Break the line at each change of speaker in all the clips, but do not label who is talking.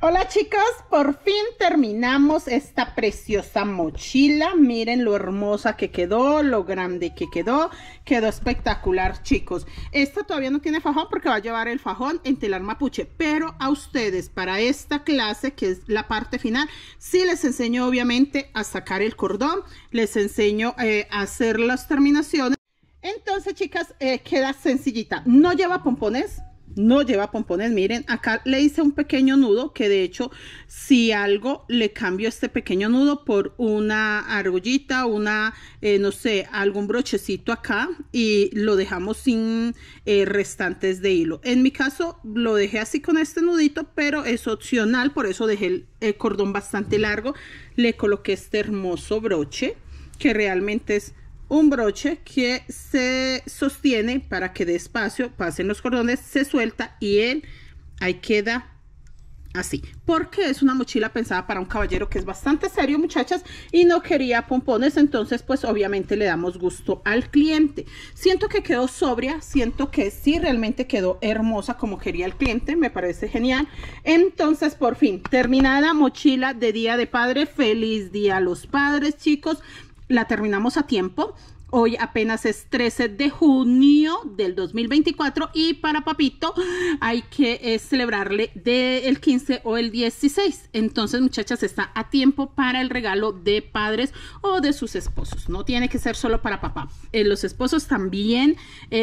Hola chicos, por fin terminamos esta preciosa mochila. Miren lo hermosa que quedó, lo grande que quedó. Quedó espectacular, chicos. Esta todavía no tiene fajón porque va a llevar el fajón en telar mapuche, pero a ustedes para esta clase, que es la parte final, sí les enseño obviamente a sacar el cordón, les enseño a hacer las terminaciones. Entonces, chicas, queda sencillita. No lleva pompones. No lleva pompones, miren, acá le hice un pequeño nudo que de hecho si algo le cambio este pequeño nudo por una argollita, no sé, algún brochecito acá y lo dejamos sin restantes de hilo. En mi caso lo dejé así con este nudito, pero es opcional, por eso dejé el cordón bastante largo. Le coloqué este hermoso broche que realmente es un broche que se sostiene para que despacio pasen los cordones, se suelta y él ahí queda así, porque es una mochila pensada para un caballero que es bastante serio, muchachas, y no quería pompones. Entonces pues obviamente le damos gusto al cliente. Siento que quedó sobria, siento que sí realmente quedó hermosa como quería el cliente, me parece genial. Entonces por fin terminada mochila de Día de Padre. Feliz día a los padres, chicos. La terminamos a tiempo. Hoy apenas es 13 de junio del 2024 y para papito hay que celebrarle del 15 o el 16. Entonces, muchachas, está a tiempo para el regalo de padres o de sus esposos. No tiene que ser solo para papá. Los esposos también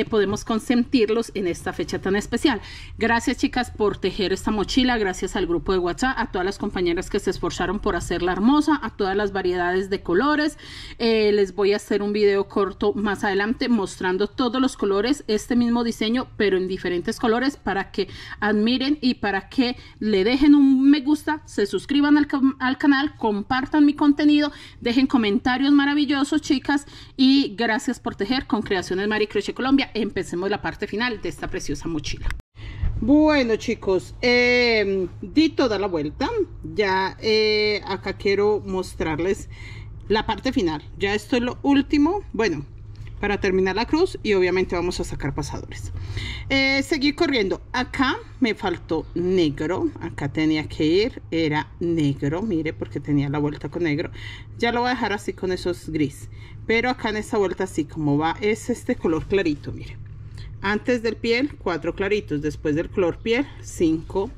podemos consentirlos en esta fecha tan especial. Gracias, chicas, por tejer esta mochila. Gracias al grupo de WhatsApp, a todas las compañeras que se esforzaron por hacerla hermosa, a todas las variedades de colores. Les voy a hacer un video corto más adelante mostrando todos los colores, este mismo diseño pero en diferentes colores, para que admiren y para que le dejen un me gusta, se suscriban al canal, compartan mi contenido, dejen comentarios maravillosos, chicas, y gracias por tejer con Creaciones Mari Crochet Colombia. Empecemos la parte final de esta preciosa mochila. Bueno, chicos, di toda la vuelta. Ya acá quiero mostrarles la parte final. Ya esto es lo último, bueno, para terminar la cruz, y obviamente vamos a sacar pasadores. Seguí corriendo. Acá me faltó negro, acá tenía que ir, era negro, mire, porque tenía la vuelta con negro. Ya lo voy a dejar así con esos gris, pero acá en esta vuelta así como va es este color clarito, mire. Antes del piel 4 claritos, después del color piel 5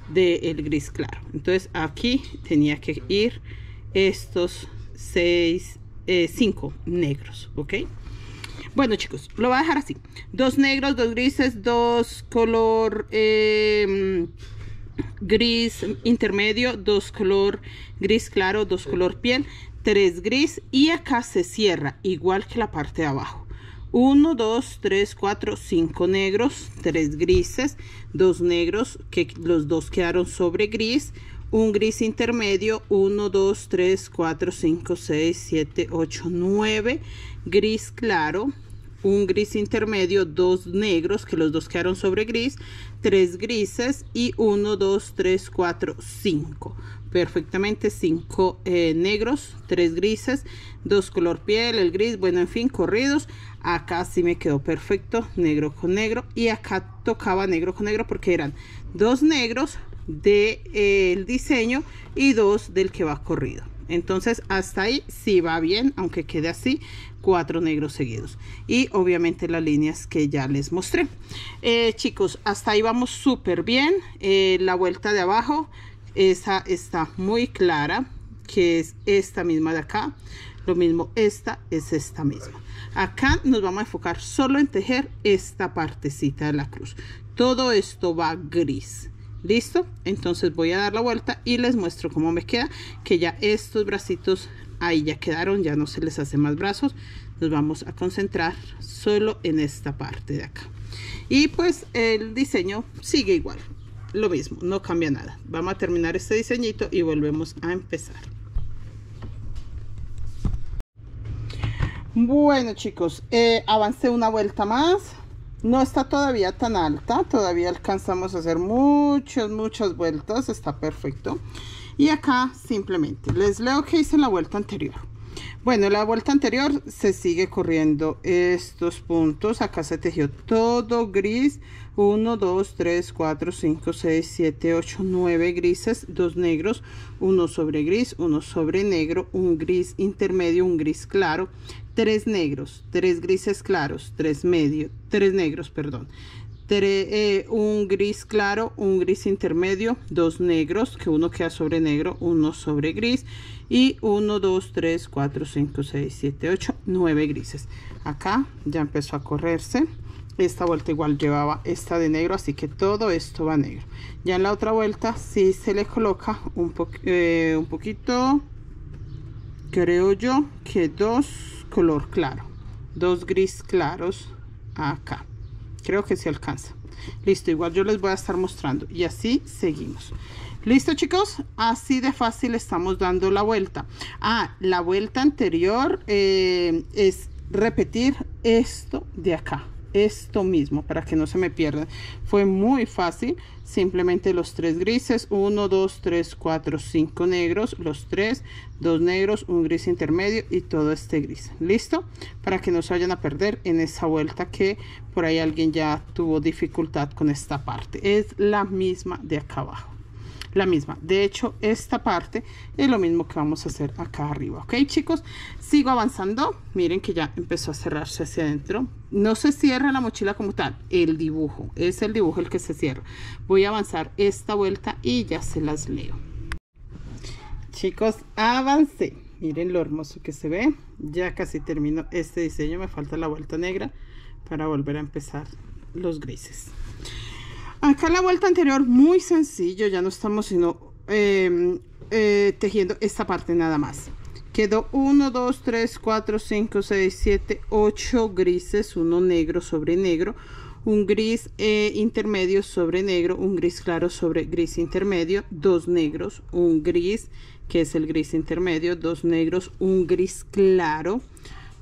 del gris claro. Entonces aquí tenía que ir estos 5 negros, ok. Bueno, chicos, lo voy a dejar así: 2 negros, 2 grises, 2 color gris intermedio, 2 color gris claro, 2 color piel, 3 gris, y acá se cierra igual que la parte de abajo. 1, 2, 3, 4, 5 negros, 3 grises, 2 negros que los dos quedaron sobre gris, un gris intermedio, 1, 2, 3, 4, 5, 6, 7, 8, 9 gris claro, un gris intermedio, 2 negros que los dos quedaron sobre gris, 3 grises y 1, 2, 3, 4, 5. Perfectamente 5 negros, 3 grises, 2 color piel, el gris, bueno, en fin, corridos. Acá sí me quedó perfecto, negro con negro, y acá tocaba negro con negro porque eran 2 negros del diseño y 2 del que va corrido. Entonces hasta ahí sí va bien, aunque quede así 4 negros seguidos, y obviamente las líneas que ya les mostré. Chicos, hasta ahí vamos súper bien. La vuelta de abajo, esa está muy clara, que es esta misma de acá. Lo mismo, esta es esta misma. Acá nos vamos a enfocar solo en tejer esta partecita de la cruz. Todo esto va gris. ¿Listo? Entonces voy a dar la vuelta y les muestro cómo me queda, que ya estos bracitos ahí ya quedaron, ya no se les hace más brazos. Nos vamos a concentrar solo en esta parte de acá, y pues el diseño sigue igual, lo mismo, no cambia nada. Vamos a terminar este diseñito y volvemos a empezar. Bueno, chicos, avancé una vuelta más. No está todavía tan alta, todavía alcanzamos a hacer muchas vueltas, está perfecto. Y acá simplemente les leo que hice en la vuelta anterior. Bueno, la vuelta anterior se sigue corriendo estos puntos. Acá se tejió todo gris. 1, 2, 3, 4, 5, 6, 7, 8, 9 grises, 2 negros, 1 sobre gris, 1 sobre negro, un gris intermedio, un gris claro, 3 negros, 3 grises claros, 3 negros, perdón. Un gris claro, un gris intermedio, 2 negros, que uno queda sobre negro, 1 sobre gris, y 1, 2, 3, 4, 5, 6, 7, 8, 9 grises. Acá ya empezó a correrse. Esta vuelta igual llevaba esta de negro, así que todo esto va negro. Ya en la otra vuelta sí se le coloca un poquito, creo yo, que 2 color claro, 2 gris claros acá. Creo que se alcanza. Listo, igual yo les voy a estar mostrando y así seguimos. Listo, chicos, así de fácil estamos dando la vuelta. La vuelta anterior es repetir esto de acá, esto mismo, para que no se me pierdan. Fue muy fácil, simplemente los 3 grises, 1, 2, 3, 4, 5 negros, los 3, 2 negros, un gris intermedio y todo este gris. Listo, para que no se vayan a perder en esa vuelta, que por ahí alguien ya tuvo dificultad con esta parte. Es la misma de acá abajo, la misma. De hecho, esta parte es lo mismo que vamos a hacer acá arriba. Ok, chicos, sigo avanzando. Miren que ya empezó a cerrarse hacia adentro. No se cierra la mochila como tal, el dibujo es el dibujo el que se cierra. Voy a avanzar esta vuelta y ya se las leo. Chicos, avancé. Miren lo hermoso que se ve. Ya casi termino este diseño, me falta la vuelta negra para volver a empezar los grises. Acá la vuelta anterior muy sencillo, ya no estamos sino tejiendo esta parte nada más. Quedó 1, 2, 3, 4, 5, 6, 7, 8 grises, uno negro sobre negro, un gris intermedio sobre negro, un gris claro sobre gris intermedio, 2 negros, un gris que es el gris intermedio, 2 negros, un gris claro,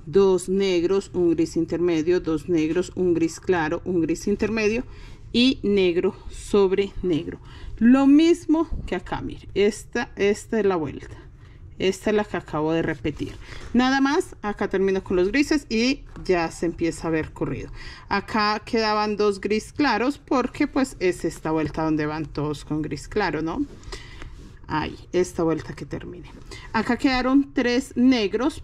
2 negros, un gris intermedio, 2 negros, un gris claro, un gris intermedio y negro sobre negro. Lo mismo que acá, mire, esta es la vuelta. Esta es la que acabo de repetir. Nada más, acá termino con los grises y ya se empieza a ver corrido. Acá quedaban 2 gris claros porque pues es esta vuelta donde van todos con gris claro, ¿no? Ahí, esta vuelta que termine. Acá quedaron 3 negros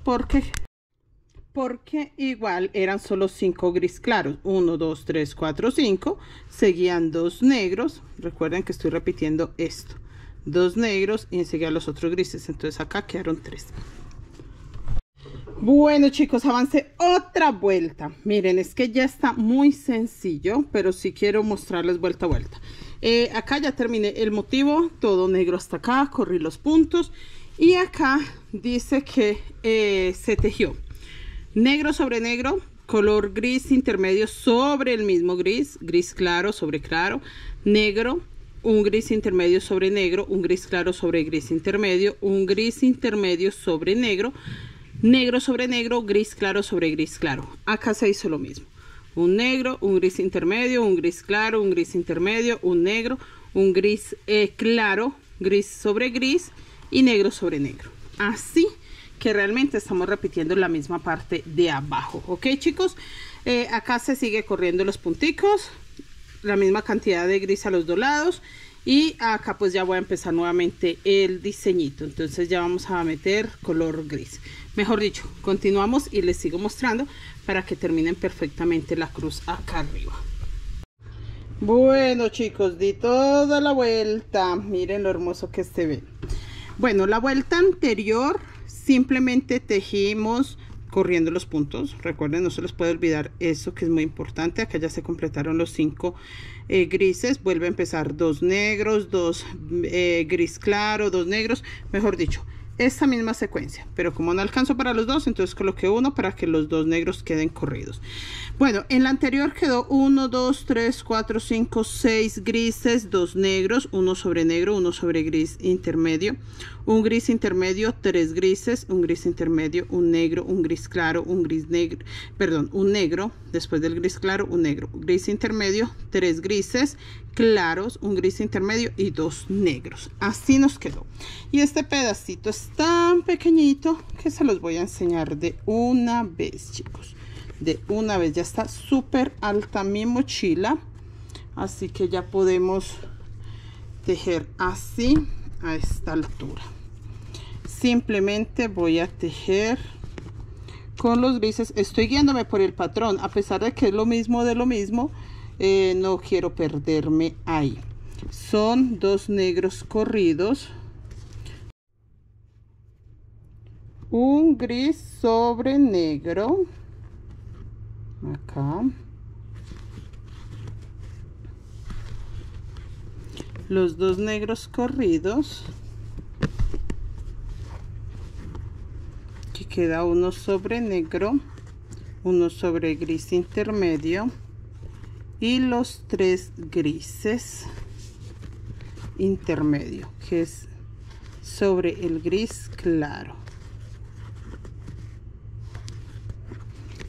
porque igual eran solo 5 gris claros. 1, 2, 3, 4, 5. Seguían 2 negros. Recuerden que estoy repitiendo esto. 2 negros y enseguida los otros grises. Entonces acá quedaron 3. Bueno, chicos, avancé otra vuelta. Miren, es que ya está muy sencillo, pero sí quiero mostrarles vuelta a vuelta. Acá ya terminé el motivo, todo negro hasta acá, corrí los puntos y acá dice que se tejió negro sobre negro, color gris intermedio sobre el mismo gris, gris claro sobre claro, negro, un gris intermedio sobre negro, un gris claro sobre gris intermedio, un gris intermedio sobre negro, negro sobre negro, gris claro sobre gris claro. Acá se hizo lo mismo. Un negro, un gris intermedio, un gris claro, un gris intermedio, un negro, un gris claro, gris sobre gris y negro sobre negro. Así que realmente estamos repitiendo la misma parte de abajo. Ok, chicos, acá se sigue corriendo los punticos, la misma cantidad de gris a los dos lados. Y acá pues ya voy a empezar nuevamente el diseñito. Entonces ya vamos a meter color gris. Mejor dicho, continuamos y les sigo mostrando para que terminen perfectamente la cruz acá arriba. Bueno, chicos, di toda la vuelta. Miren lo hermoso que se ve. Bueno, la vuelta anterior simplemente tejimos corriendo los puntos. Recuerden, no se les puede olvidar eso, que es muy importante. Acá ya se completaron los 5 grises. Vuelve a empezar 2 negros, 2 gris claro, 2 negros, mejor dicho, esta misma secuencia, pero como no alcanzo para los dos, entonces coloqué uno para que los 2 negros queden corridos. Bueno, en la anterior quedó 1, 2, 3, 4, 5, 6 grises, 2 negros, 1 sobre negro, 1 sobre gris intermedio, un gris intermedio, 3 grises, un gris intermedio, un negro, un gris claro, un gris negro, perdón, un negro, después del gris claro, un negro, gris intermedio, 3 grises, claros, un gris intermedio y 2 negros. Así nos quedó. Y este pedacito es tan pequeñito que se los voy a enseñar de una vez, chicos. De una vez. Ya está súper alta mi mochila, así que ya podemos tejer así a esta altura. Simplemente voy a tejer con los grises. Estoy guiándome por el patrón, a pesar de que es lo mismo de lo mismo. No quiero perderme ahí. Son 2 negros corridos, un gris sobre negro acá, los 2 negros corridos, que queda uno sobre negro, uno sobre gris intermedio y los 3 grises intermedio, que es sobre el gris claro.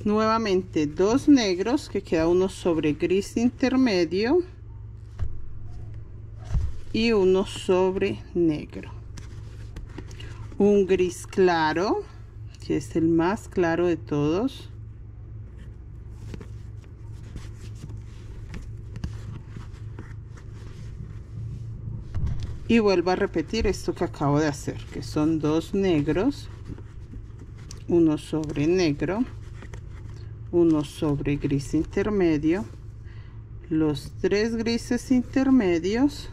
Nuevamente 2 negros, que queda uno sobre gris intermedio y uno sobre negro, un gris claro, que es el más claro de todos, y vuelvo a repetir esto que acabo de hacer, que son 2 negros, uno sobre negro, uno sobre gris intermedio, los 3 grises intermedios,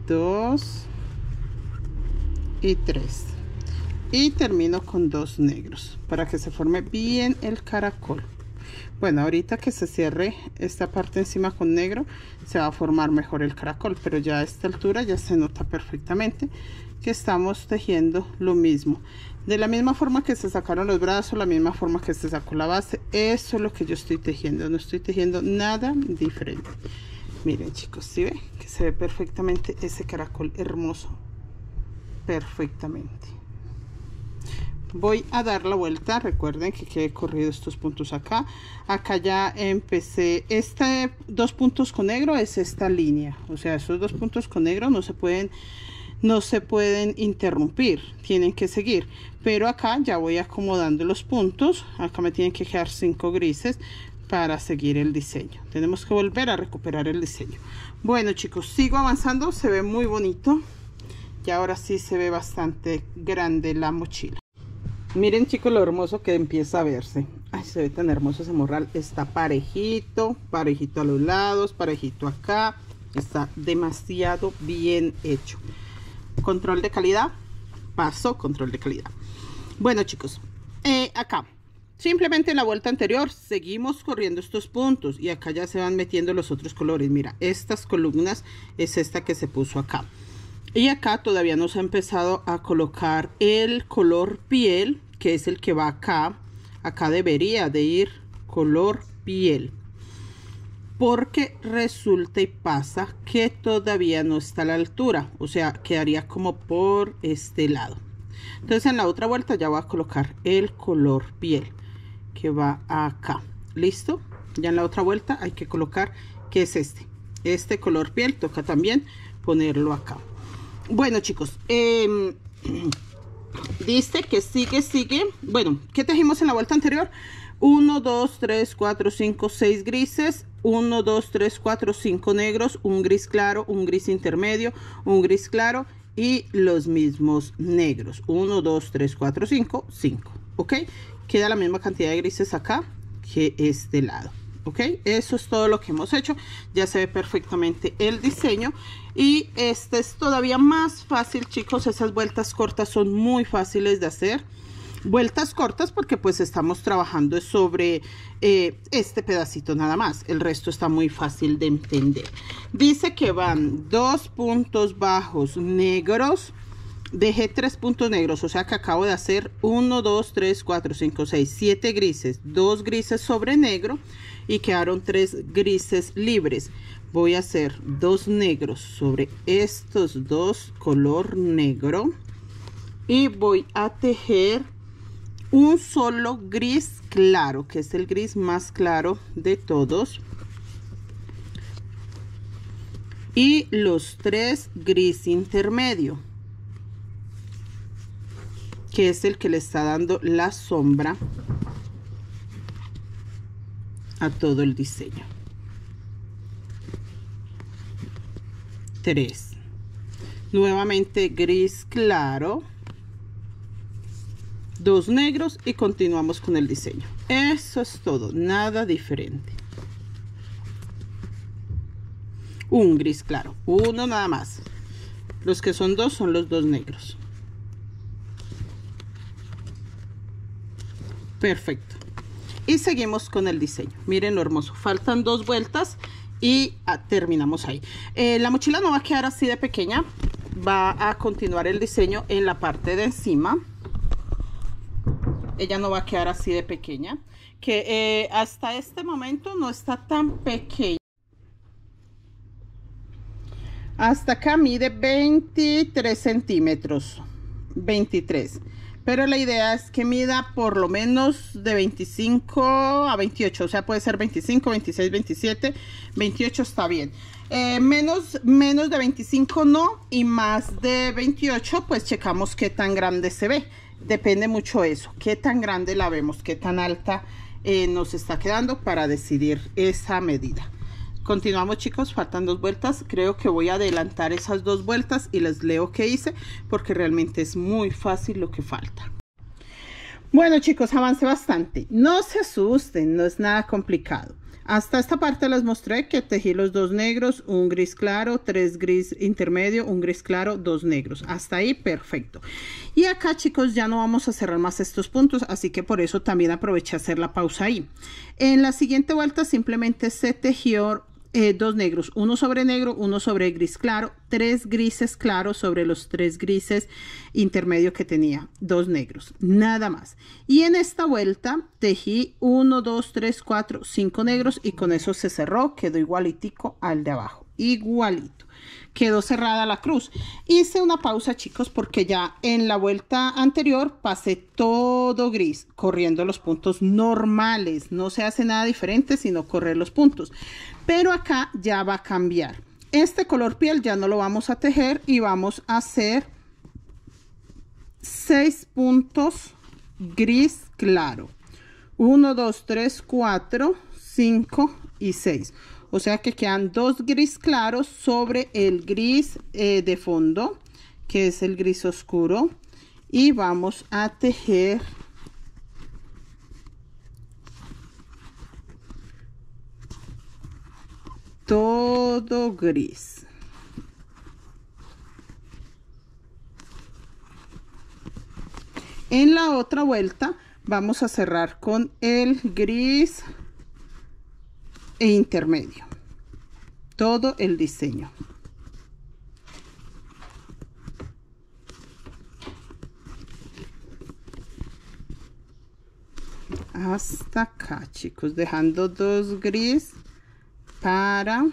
dos y 3, y termino con 2 negros para que se forme bien el caracol. Bueno, ahorita que se cierre esta parte encima con negro se va a formar mejor el caracol, pero ya a esta altura ya se nota perfectamente que estamos tejiendo lo mismo, de la misma forma que se sacaron los brazos, la misma forma que se sacó la base. Eso es lo que yo estoy tejiendo, no estoy tejiendo nada diferente. Miren, chicos, ¿sí ven que se ve perfectamente ese caracol hermoso? Perfectamente. Voy a dar la vuelta. Recuerden que quede corrido estos puntos acá. Acá ya empecé. 2 puntos con negro es esta línea. O sea, esos 2 puntos con negro no se pueden interrumpir. Tienen que seguir. Pero acá ya voy acomodando los puntos. Acá me tienen que quedar 5 grises para seguir el diseño. Tenemos que volver a recuperar el diseño. Bueno, chicos, sigo avanzando. Se ve muy bonito. Y ahora sí se ve bastante grande la mochila. Miren, chicos, lo hermoso que empieza a verse. Ay, se ve tan hermoso ese morral. Está parejito, parejito a los lados, parejito acá. Está demasiado bien hecho. Control de calidad. Paso control de calidad. Bueno, chicos, acá simplemente en la vuelta anterior seguimos corriendo estos puntos y acá ya se van metiendo los otros colores. Mira, estas columnas es esta que se puso acá. Y acá todavía no se ha empezado a colocar el color piel, que es el que va acá. Acá debería de ir color piel. Porque resulta y pasa que todavía no está a la altura. O sea, quedaría como por este lado. Entonces en la otra vuelta ya voy a colocar el color piel, que va acá. ¿Listo? Ya en la otra vuelta hay que colocar, que es este color piel. Toca también ponerlo acá. Bueno, chicos, dice que sigue. Bueno, ¿qué tejimos en la vuelta anterior? 1, 2, 3, 4, 5, 6 grises, 1, 2, 3, 4, 5 negros, un gris claro, un gris intermedio, un gris claro y los mismos negros. 1, 2, 3, 4, 5, 5. ¿Ok? Queda la misma cantidad de grises acá que este lado. ¿Ok? Eso es todo lo que hemos hecho. Ya se ve perfectamente el diseño. Y este es todavía más fácil, chicos. Esas vueltas cortas son muy fáciles de hacer. Vueltas cortas porque pues estamos trabajando sobre este pedacito nada más. El resto está muy fácil de entender. Dice que van 2 puntos bajos negros. Dejé 3 puntos negros, o sea que acabo de hacer 1, 2, 3, 4, 5, 6, 7 grises, 2 grises sobre negro y quedaron 3 grises libres. Voy a hacer 2 negros sobre estos 2 color negro y voy a tejer un solo gris claro, que es el gris más claro de todos, y los 3 gris intermedio, que es el que le está dando la sombra a todo el diseño. 3, nuevamente gris claro, 2 negros y continuamos con el diseño. Eso es todo, nada diferente. Un gris claro, uno nada más. Los que son 2 son los 2 negros. Perfecto. Y seguimos con el diseño. Miren lo hermoso. Faltan 2 vueltas y terminamos ahí. La mochila no va a quedar así de pequeña. Va a continuar el diseño en la parte de encima. Ella no va a quedar así de pequeña. Que hasta este momento no está tan pequeña. Hasta acá mide 23 centímetros. 23. Pero la idea es que mida por lo menos de 25 a 28. O sea, puede ser 25, 26, 27, 28 está bien. Menos de 25 no. Y más de 28 pues checamos qué tan grande se ve. Depende mucho de eso. Qué tan grande la vemos, qué tan alta nos está quedando para decidir esa medida. Continuamos, chicos, faltan 2 vueltas. Creo que voy a adelantar esas 2 vueltas y les leo qué hice, porque realmente es muy fácil lo que falta. Bueno, chicos, avancé bastante. No se asusten, no es nada complicado. Hasta esta parte les mostré que tejí los 2 negros, un gris claro, 3 gris intermedio, un gris claro, 2 negros. Hasta ahí perfecto. Y acá, chicos, ya no vamos a cerrar más estos puntos, así que por eso también aproveché a hacer la pausa ahí. En la siguiente vuelta simplemente se tejió 2 negros, uno sobre negro, uno sobre gris claro, 3 grises claros sobre los 3 grises intermedio que tenía, 2 negros, nada más. Y en esta vuelta tejí 1, 2, 3, 4, 5 negros y con eso se cerró, quedó igualitico al de abajo, igualito. Quedó cerrada la cruz. Hice una pausa, chicos, porque ya en la vuelta anterior pasé todo gris, corriendo los puntos normales. No se hace nada diferente sino correr los puntos. Pero acá ya va a cambiar. Este color piel ya no lo vamos a tejer y vamos a hacer 6 puntos gris claro. 1, 2, 3, 4, 5 y 6. O sea que quedan 2 gris claros sobre el gris de fondo, que es el gris oscuro. Y vamos a tejer todo gris. En la otra vuelta vamos a cerrar con el gris intermedio, todo el diseño. Hasta acá, chicos, dejando 2 gris para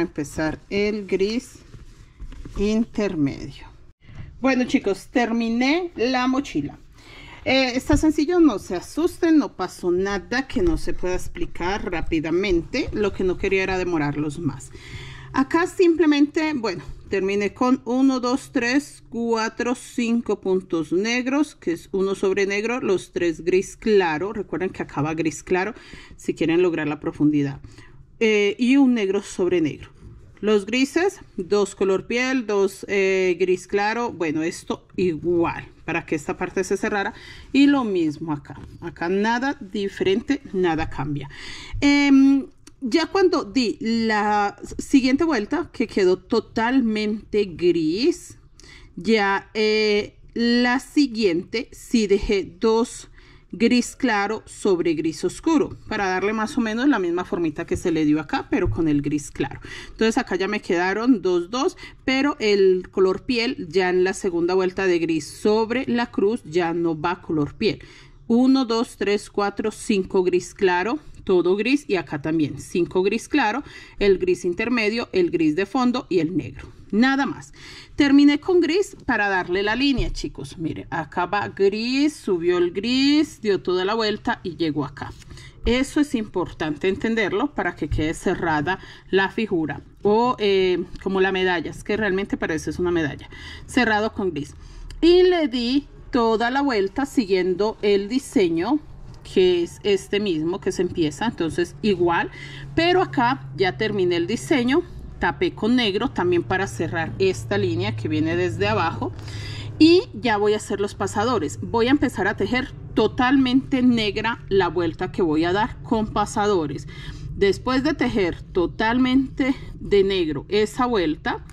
empezar el gris intermedio. Bueno, chicos, terminé la mochila. Está sencillo, no se asusten, no pasó nada que no se pueda explicar rápidamente. Lo que no quería era demorarlos más. Acá simplemente, bueno, terminé con 1, 2, 3, 4, 5 puntos negros, que es 1 sobre negro, los 3 gris claro. Recuerden que acaba gris claro si quieren lograr la profundidad. Y un negro sobre negro. Los grises, 2 color piel, 2 gris claro. Bueno, esto igual para que esta parte se cerrara. Y lo mismo acá. Acá nada diferente, nada cambia. Ya cuando di la siguiente vuelta, que quedó totalmente gris, ya la siguiente sí dejé 2 gris claro sobre gris oscuro para darle más o menos la misma formita que se le dio acá, pero con el gris claro. Entonces acá ya me quedaron 2, 2, pero el color piel ya en la segunda vuelta de gris sobre la cruz ya no va color piel. 1, 2, 3, 4, 5 gris claro, todo gris, y acá también 5 gris claro, el gris intermedio, el gris de fondo y el negro. Nada más. Terminé con gris para darle la línea, chicos. Mire, acá va gris, subió el gris, dio toda la vuelta y llegó acá. Eso es importante entenderlo para que quede cerrada la figura o como la medalla, es que realmente parece es una medalla, cerrado con gris. Y le di toda la vuelta siguiendo el diseño que es este mismo que se empieza, entonces igual, pero acá ya terminé el diseño, tapé con negro también para cerrar esta línea que viene desde abajo. Y ya voy a hacer los pasadores. Voy a empezar a tejer totalmente negra la vuelta que voy a dar con pasadores. Después de tejer totalmente de negro esta vuelta,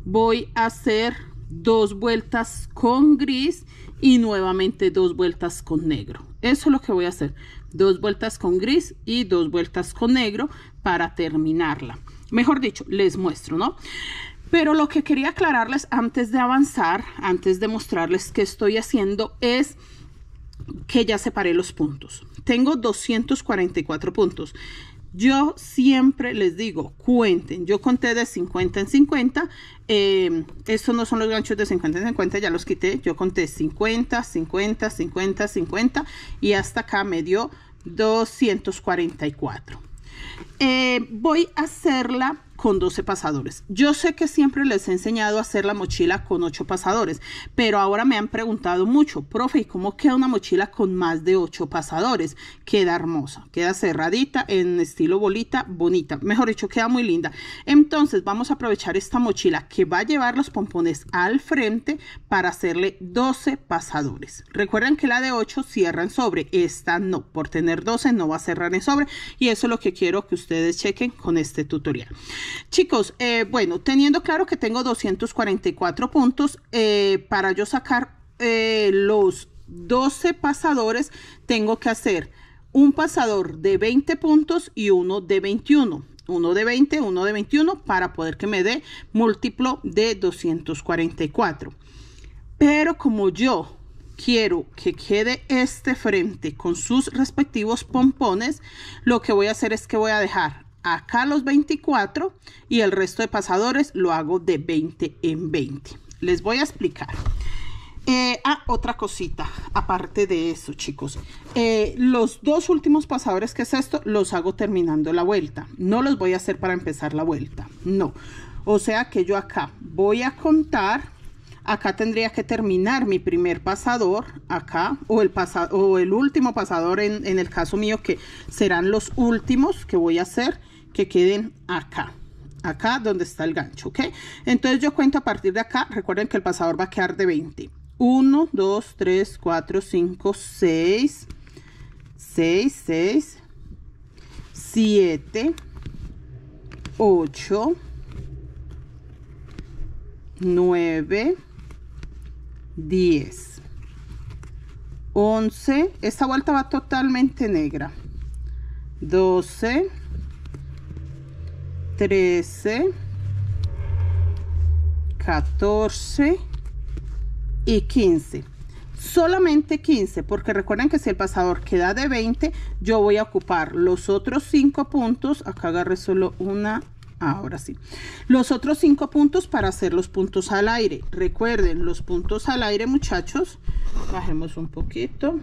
voy a hacer 2 vueltas con gris y nuevamente 2 vueltas con negro. Eso es lo que voy a hacer. 2 vueltas con gris y 2 vueltas con negro para terminarla. Mejor dicho, les muestro, ¿no? Pero lo que quería aclararles antes de avanzar, antes de mostrarles qué estoy haciendo, es que ya separé los puntos. Tengo 244 puntos. Yo siempre les digo, cuenten. Yo conté de 50 en 50. Estos no son los ganchos de 50 en 50, ya los quité. Yo conté 50, 50, 50, 50 y hasta acá me dio 244. Voy a hacerla con 12 pasadores. Yo sé que siempre les he enseñado a hacer la mochila con 8 pasadores, pero ahora me han preguntado mucho, profe, ¿y cómo queda una mochila con más de 8 pasadores? Queda hermosa, queda cerradita, en estilo bolita, bonita, mejor dicho, queda muy linda. Entonces vamos a aprovechar esta mochila que va a llevar los pompones al frente para hacerle 12 pasadores. Recuerden que la de 8 cierra en sobre, esta no, por tener 12 no va a cerrar en sobre, y eso es lo que quiero que ustedes chequen con este tutorial. Chicos, bueno, teniendo claro que tengo 244 puntos, para yo sacar los 12 pasadores, tengo que hacer un pasador de 20 puntos y uno de 21. Uno de 20, uno de 21, para poder que me dé múltiplo de 244. Pero como yo quiero que quede este frente con sus respectivos pompones, lo que voy a hacer es que voy a dejar acá los 24 y el resto de pasadores lo hago de 20 en 20. Les voy a explicar. Otra cosita aparte de eso, chicos, los 2 últimos pasadores, que es esto, los hago terminando la vuelta. No los voy a hacer para empezar la vuelta, no. O sea que yo acá voy a contar. Acá tendría que terminar mi primer pasador acá, o el último pasador en el caso mío, que serán los últimos que voy a hacer, que queden acá donde está el gancho, ¿ok? Entonces yo cuento a partir de acá. Recuerden que el pasador va a quedar de 20. 1, 2, 3, 4, 5, 6, 6, 6, 7, 8, 9, 10, 11, esta vuelta va totalmente negra, 12, 13, 14 y 15. Solamente 15, porque recuerden que si el pasador queda de 20, yo voy a ocupar los otros 5 puntos. Acá agarré solo una. Ahora sí, los otros 5 puntos para hacer los puntos al aire. Recuerden, los puntos al aire, muchachos, bajemos un poquito.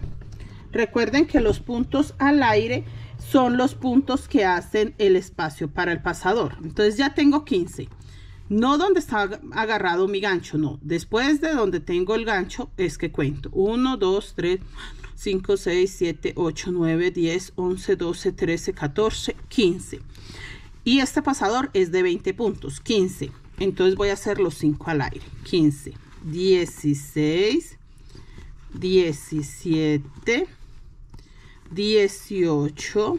Recuerden que los puntos al aire son los puntos que hacen el espacio para el pasador. Entonces ya tengo 15. No donde está agarrado mi gancho, no. Después de donde tengo el gancho es que cuento. 1, 2, 3, 5, 6, 7, 8, 9, 10, 11, 12, 13, 14, 15. Y este pasador es de 20 puntos, 15. Entonces voy a hacer los 5 al aire. 15, 16, 17, 18,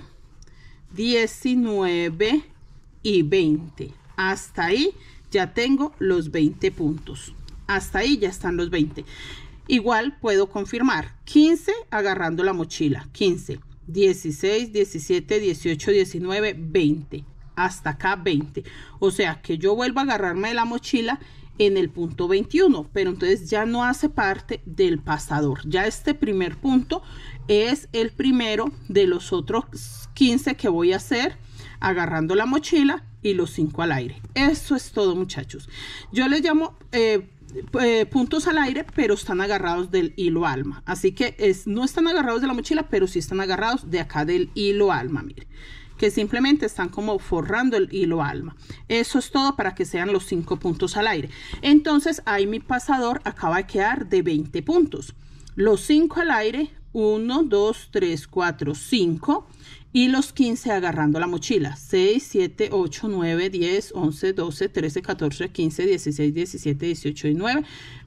19 y 20. Hasta ahí ya tengo los 20 puntos. Hasta ahí ya están los 20. Igual puedo confirmar 15 agarrando la mochila. 15, 16, 17, 18, 19, 20. Hasta acá 20. O sea que yo vuelvo a agarrarme de la mochila en el punto 21, pero entonces ya no hace parte del pasador. Ya este primer punto es el primero de los otros 15 que voy a hacer agarrando la mochila y los 5 al aire. Eso es todo, muchachos. Yo les llamo puntos al aire, pero están agarrados del hilo alma. Así que no están agarrados de la mochila, pero sí están agarrados de acá del hilo alma, miren, que simplemente están como forrando el hilo alma. Eso es todo para que sean los 5 puntos al aire. Entonces ahí mi pasador acaba de quedar de 20 puntos. Los 5 al aire, 1, 2, 3, 4, 5. Y los 15 agarrando la mochila. 6, 7, 8, 9, 10, 11, 12, 13, 14, 15, 16, 17, 18 y 9,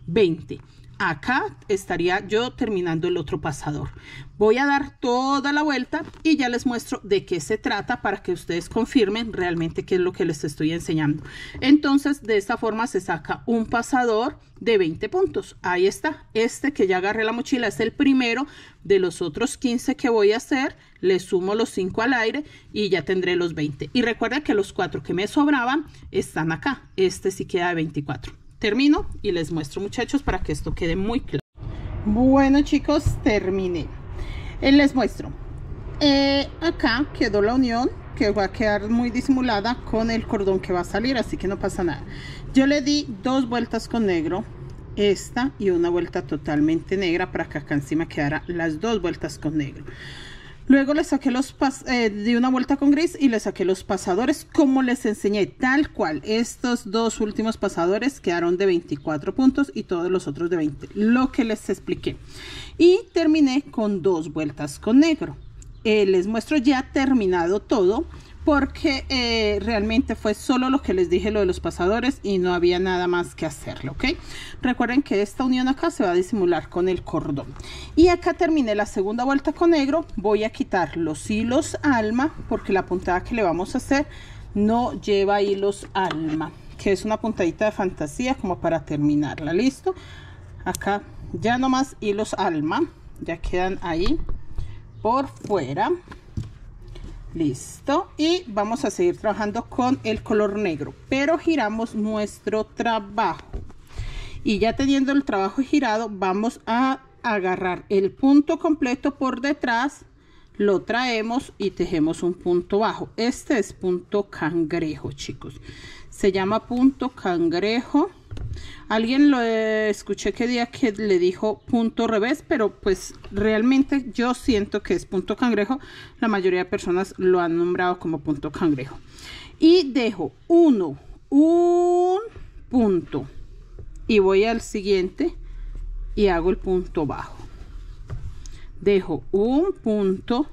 20. Acá estaría yo terminando el otro pasador. Voy a dar toda la vuelta y ya les muestro de qué se trata para que ustedes confirmen realmente qué es lo que les estoy enseñando. Entonces, de esta forma se saca un pasador de 20 puntos. Ahí está. Este que ya agarré la mochila es el primero de los otros 15 que voy a hacer. Le sumo los 5 al aire y ya tendré los 20. Y recuerda que los 4 que me sobraban están acá. Este sí queda de 24. Termino y les muestro, muchachos, para que esto quede muy claro. Bueno, chicos, terminé. Les muestro. Acá quedó la unión, que va a quedar muy disimulada con el cordón que va a salir, así que no pasa nada. Yo le di 2 vueltas con negro, esta y una vuelta totalmente negra para que acá encima quedara las 2 vueltas con negro. Luego le saqué di una vuelta con gris y le saqué los pasadores como les enseñé, tal cual. Estos 2 últimos pasadores quedaron de 24 puntos y todos los otros de 20, lo que les expliqué. Y terminé con 2 vueltas con negro. Les muestro ya terminado todo, porque realmente fue solo lo que les dije, lo de los pasadores, y no había nada más que hacerlo, ¿ok? Recuerden que esta unión acá se va a disimular con el cordón. Y acá terminé la segunda vuelta con negro. Voy a quitar los hilos alma, porque la puntada que le vamos a hacer no lleva hilos alma, que es una puntadita de fantasía como para terminarla. ¿Listo? Acá ya nomás hilos alma, ya quedan ahí por fuera. Listo, y vamos a seguir trabajando con el color negro, pero giramos nuestro trabajo. Y ya teniendo el trabajo girado, vamos a agarrar el punto completo por detrás, lo traemos y tejemos un punto bajo. Este es punto cangrejo, chicos, se llama punto cangrejo. Alguien lo escuché que día que le dijo punto revés, pero pues realmente yo siento que es punto cangrejo. La mayoría de personas lo han nombrado como punto cangrejo. Y dejo un punto y voy al siguiente y hago el punto bajo. Dejo un punto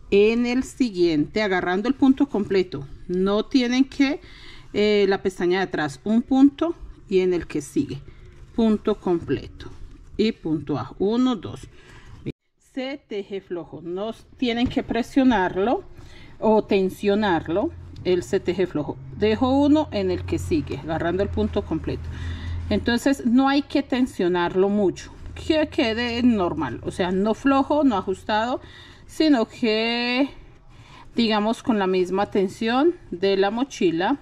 en el siguiente agarrando el punto completo. No tienen que la pestaña de atrás, un punto, y en el que sigue punto completo y punto bajo. 1, 2. Se teje flojo, no tienen que presionarlo o tensionarlo, él se teje flojo. Dejo uno en el que sigue agarrando el punto completo. Entonces no hay que tensionarlo mucho, que quede normal, o sea, no flojo, no ajustado, sino que digamos con la misma tensión de la mochila.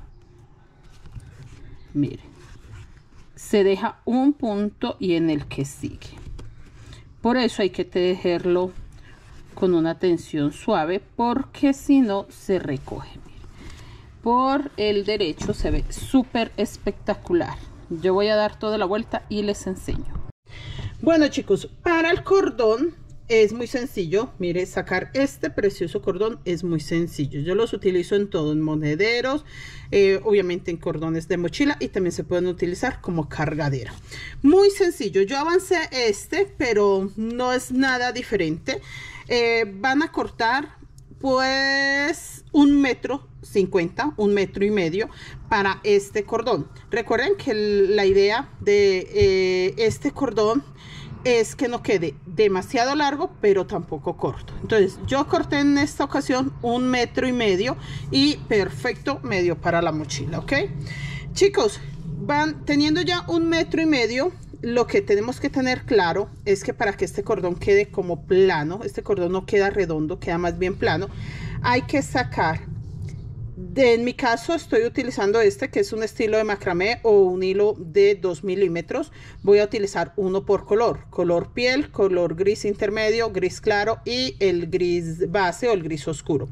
Miren, se deja un punto y en el que sigue. Por eso hay que tejerlo con una tensión suave, porque si no se recoge. Miren, por el derecho se ve súper espectacular. Yo voy a dar toda la vuelta y les enseño. Bueno, chicos, para el cordón es muy sencillo. Mire, sacar este precioso cordón es muy sencillo. Yo los utilizo en todo, en monederos, obviamente en cordones de mochila, y también se pueden utilizar como cargadera. Muy sencillo. Yo avancé pero no es nada diferente. Van a cortar pues 1,50 metros, 1,5 metros para este cordón. Recuerden que la idea de este cordón es que no quede demasiado largo, pero tampoco corto. Entonces yo corté en esta ocasión 1,5 metros y perfecto medio para la mochila, ¿ok? Chicos, van teniendo ya 1,5 metros. Lo que tenemos que tener claro es que para que este cordón quede como plano, este cordón no queda redondo, queda más bien plano, hay que sacar En mi caso estoy utilizando este que es un estilo de macramé o un hilo de 2 milímetros. Voy a utilizar uno por color, color piel, color gris intermedio, gris claro y el gris base o el gris oscuro.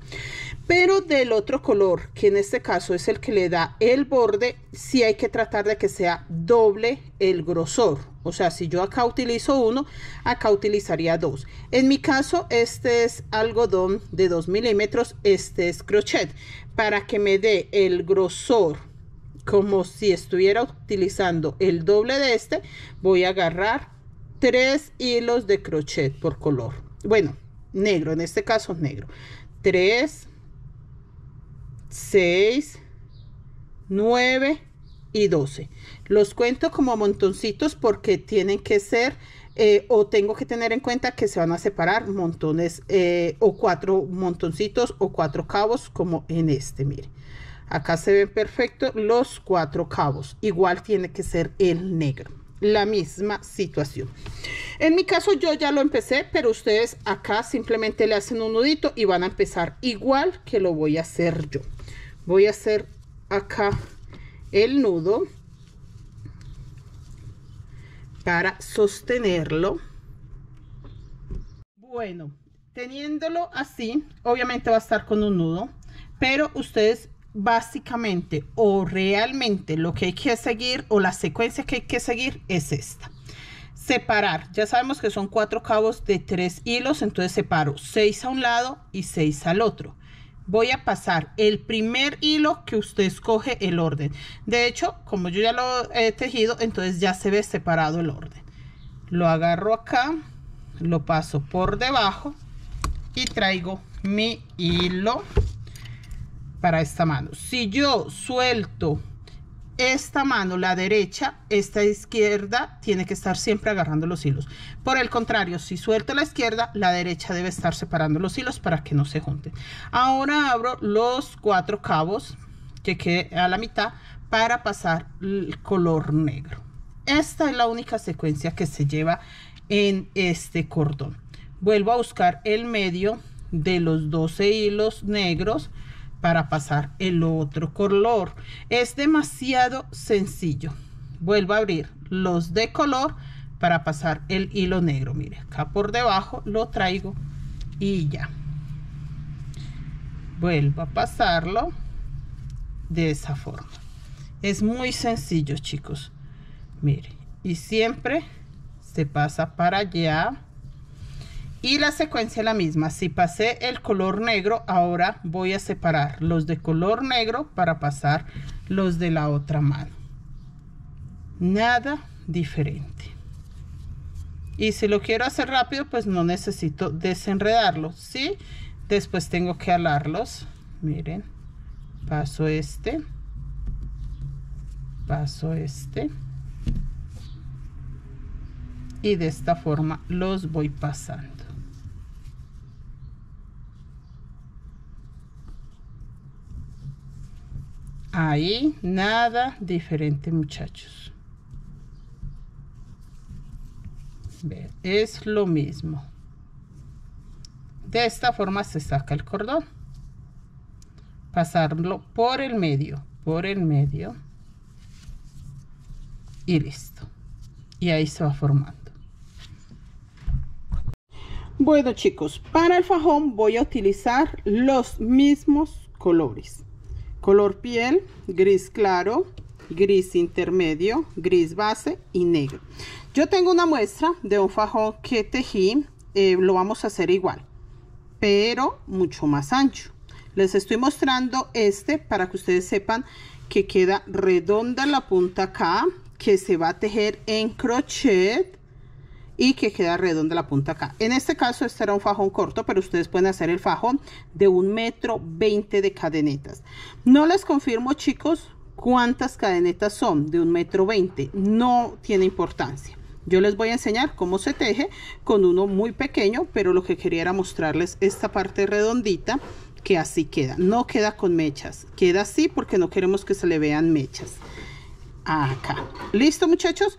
Pero del otro color, que en este caso es el que le da el borde, sí hay que tratar de que sea doble el grosor. O sea, si yo acá utilizo uno, acá utilizaría dos. En mi caso, este es algodón de 2 milímetros, este es crochet. Para que me dé el grosor como si estuviera utilizando el doble de este, voy a agarrar 3 hilos de crochet por color. Bueno, negro, en este caso negro. 3, 6, 9 y 12. Los cuento como montoncitos porque tienen que ser o tengo que tener en cuenta que se van a separar montones o 4 montoncitos o 4 cabos como en este. Mire, acá se ven perfectos los 4 cabos. Igual tiene que ser el negro. La misma situación. En mi caso yo ya lo empecé, pero ustedes acá simplemente le hacen un nudito y van a empezar igual que lo voy a hacer yo. Voy a hacer acá el nudo para sostenerlo. Bueno, teniéndolo así, obviamente va a estar con un nudo, pero ustedes básicamente o realmente lo que hay que seguir o la secuencia que hay que seguir es esta. Separar, ya sabemos que son 4 cabos de 3 hilos, entonces separo 6 a un lado y 6 al otro. Voy a pasar el primer hilo que usted escoge el orden. De hecho, como yo ya lo he tejido, entonces ya se ve separado el orden. Lo agarro acá, lo paso por debajo y traigo mi hilo para esta mano. Si yo suelto esta mano, la derecha, esta izquierda tiene que estar siempre agarrando los hilos. Por el contrario, si suelto la izquierda, la derecha debe estar separando los hilos para que no se junten. Ahora abro los 4 cabos que quede a la mitad para pasar el color negro. Esta es la única secuencia que se lleva en este cordón. Vuelvo a buscar el medio de los 12 hilos negros para pasar el otro color. Es demasiado sencillo. Vuelvo a abrir los de color para pasar el hilo negro. Mire, acá por debajo lo traigo y ya. Vuelvo a pasarlo de esa forma. Es muy sencillo, chicos. Mire, y siempre se pasa para allá. Y la secuencia es la misma. Si pasé el color negro, ahora voy a separar los de color negro para pasar los de la otra mano. Nada diferente. Y si lo quiero hacer rápido, pues no necesito desenredarlos, ¿sí? Después tengo que alarlos. Miren, paso este, paso este. Y de esta forma los voy pasando. Ahí nada diferente, muchachos. Vean, es lo mismo. De esta forma se saca el cordón. Pasarlo por el medio y listo. Y ahí se va formando. Bueno, chicos, para el fajón voy a utilizar los mismos colores. Color piel, gris claro, gris intermedio, gris base y negro. Yo tengo una muestra de un fajón que tejí, lo vamos a hacer igual, pero mucho más ancho. Les estoy mostrando este para que ustedes sepan que queda redonda la punta acá, que se va a tejer en crochet y que queda redonda la punta acá. En este caso este era un fajón corto, pero ustedes pueden hacer el fajón de 1,20 m de cadenetas. No les confirmo, chicos, cuántas cadenetas son de 1,20 m, no tiene importancia. Yo les voy a enseñar cómo se teje con uno muy pequeño, pero lo que quería era mostrarles esta parte redondita, que así queda, no queda con mechas, queda así porque no queremos que se le vean mechas. Acá, listo, muchachos.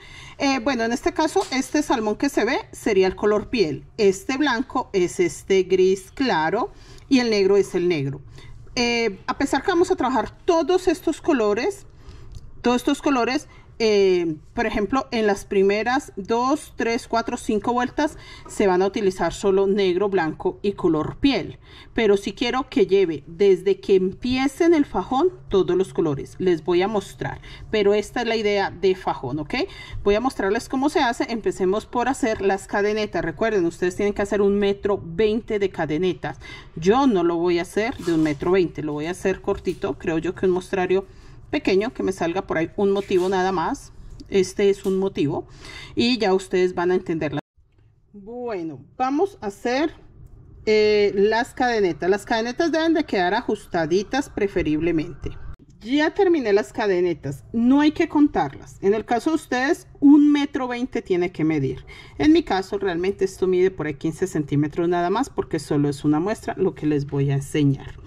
Bueno, en este caso este salmón que se ve sería el color piel, este blanco es este gris claro y el negro es el negro. a pesar que vamos a trabajar todos estos colores, por ejemplo, en las primeras 2, 3, 4, 5 vueltas se van a utilizar solo negro, blanco y color piel. Pero si quiero que lleve desde que empiece en el fajón todos los colores, les voy a mostrar. Pero esta es la idea de fajón, ¿ok? Voy a mostrarles cómo se hace. Empecemos por hacer las cadenetas. Recuerden, ustedes tienen que hacer 1,20 m de cadenetas. Yo no lo voy a hacer de 1,20 m, lo voy a hacer cortito. Creo yo que un mostrario pequeño, que me salga por ahí un motivo nada más. Este es un motivo y ya ustedes van a entenderla. Bueno, vamos a hacer las cadenetas. Las cadenetas deben de quedar ajustaditas preferiblemente. Ya terminé las cadenetas, no hay que contarlas. En el caso de ustedes, 1,20 m tiene que medir. En mi caso, realmente esto mide por ahí 15 centímetros nada más, porque solo es una muestra lo que les voy a enseñar.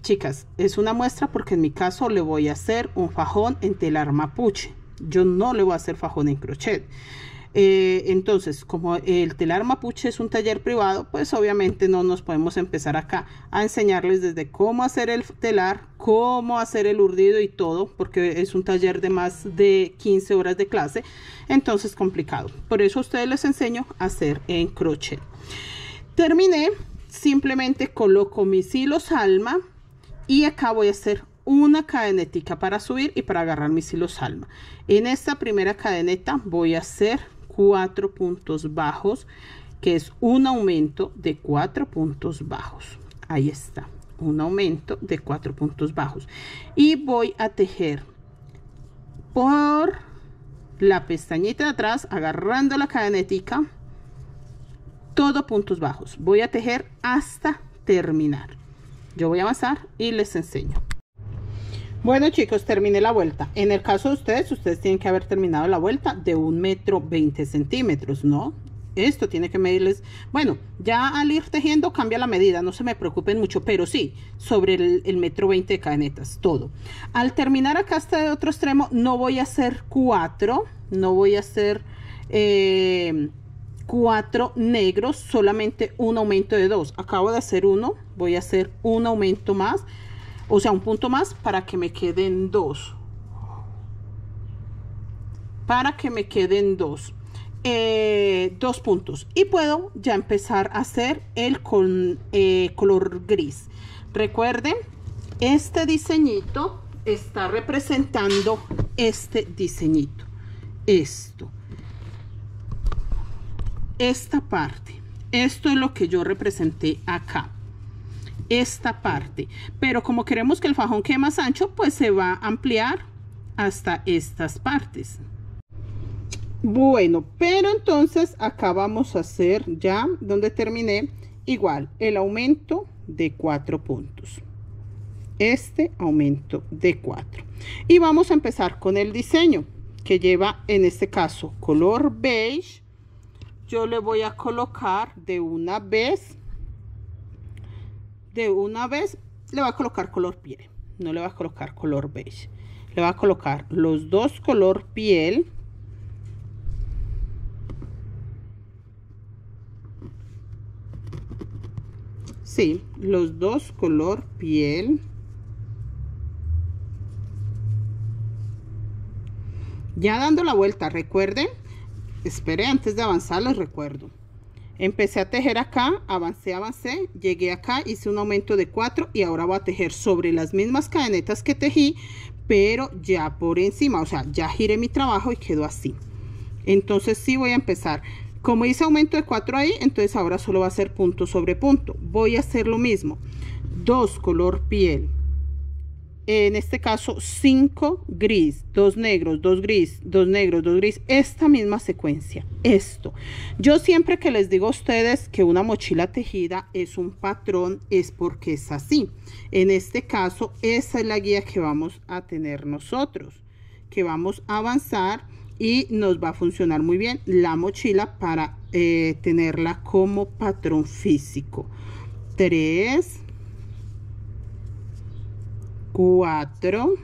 Chicas, es una muestra porque en mi caso le voy a hacer un fajón en telar mapuche. Yo no le voy a hacer fajón en crochet. Entonces, como el telar mapuche es un taller privado, pues obviamente no nos podemos empezar acá a enseñarles desde cómo hacer el telar, cómo hacer el urdido y todo, porque es un taller de más de 15 horas de clase, entonces complicado. Por eso a ustedes les enseño a hacer en crochet. Terminé, simplemente coloco mis hilos alma y acá voy a hacer una cadenetica para subir y para agarrar mis hilos alma. En esta primera cadeneta voy a hacer 4 puntos bajos, que es un aumento de 4 puntos bajos. Ahí está, un aumento de 4 puntos bajos. Y voy a tejer por la pestañita de atrás, agarrando la cadenetica, todo puntos bajos. Voy a tejer hasta terminar. Yo voy a avanzar y les enseño. Bueno, chicos, terminé la vuelta. En el caso de ustedes tienen que haber terminado la vuelta de 1,20 m, ¿no? Esto tiene que medirles. Bueno, ya al ir tejiendo cambia la medida, no se me preocupen mucho, pero sí, sobre el 1,20 m de cadenetas, todo. Al terminar acá hasta de otro extremo, no voy a hacer 4, no voy a hacer 4 negros, solamente un aumento de 2. Acabo de hacer uno, voy a hacer un aumento más. O sea, un punto más para que me queden 2. Para que me queden 2 puntos. Y puedo ya empezar a hacer el color gris. Recuerden, este diseñito está representando este diseñito. Esta parte. Esto es lo que yo representé acá. Esta parte, pero como queremos que el fajón quede más ancho, pues se va a ampliar hasta estas partes. Bueno, pero entonces acá vamos a hacer ya donde terminé igual el aumento de 4 puntos, este aumento de 4, y vamos a empezar con el diseño que lleva en este caso color beige. Yo le voy a colocar de una vez le voy a colocar color piel, no le voy a colocar color beige, le voy a colocar los dos color piel, sí, los dos color piel, ya dando la vuelta. Recuerden, espere, antes de avanzar les recuerdo. Empecé a tejer acá, avancé, llegué acá, hice un aumento de 4 y ahora voy a tejer sobre las mismas cadenetas que tejí, pero ya por encima, o sea, ya giré mi trabajo y quedó así. Entonces sí voy a empezar. Como hice aumento de 4 ahí, entonces ahora solo va a ser punto sobre punto. Voy a hacer lo mismo. 2 color piel. En este caso 5 gris, 2 negros, 2 gris, 2 negros, 2 gris, esta misma secuencia. Esto, yo siempre que les digo a ustedes que una mochila tejida es un patrón, es porque es así. En este caso, esa es la guía que vamos a tener nosotros, que vamos a avanzar y nos va a funcionar muy bien la mochila para tenerla como patrón físico. 3, 4,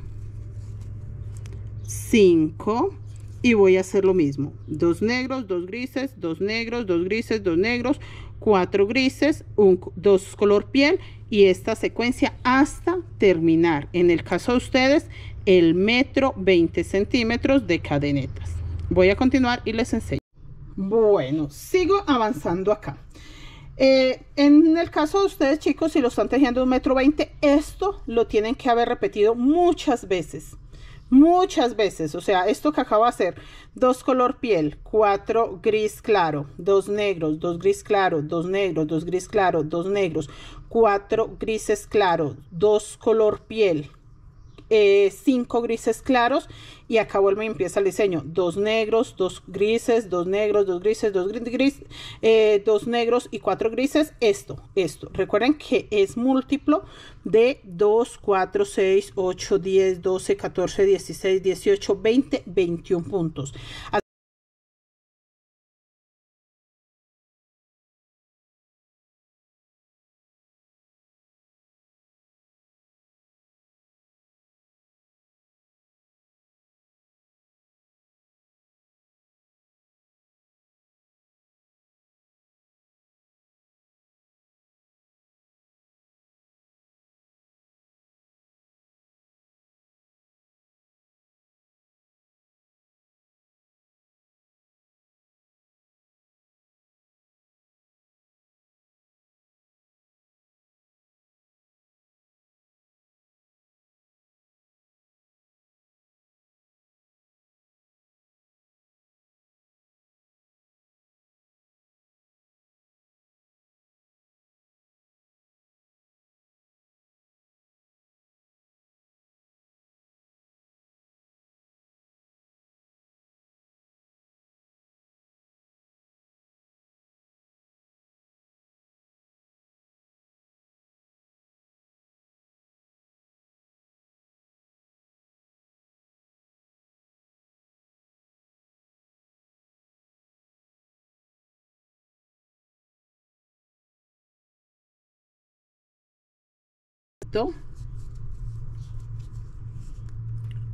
5 y voy a hacer lo mismo. 2 negros, 2 grises, 2 negros, 2 grises, 2 negros, 4 grises, 2 color piel y esta secuencia hasta terminar, en el caso de ustedes, el 1,20 m de cadenetas. Voy a continuar y les enseño. Bueno, sigo avanzando acá. En el caso de ustedes, chicos, si lo están tejiendo 1,20 m, esto lo tienen que haber repetido muchas veces. Muchas veces, o sea, esto que acabo de hacer, 2 color piel, 4 gris claro, 2 negros, 2 gris claro, 2 negros, 2 gris claro, 2 negros, 4 grises claros, 2 color piel, 5 grises claros, y acá vuelve y empieza el diseño, 2 negros, 2 grises, 2 negros, 2 grises, 2 2 negros y 4 grises. Esto, recuerden que es múltiplo de 2, 4, 6, 8, 10, 12, 14, 16, 18, 20, 21 puntos.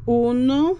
Uno,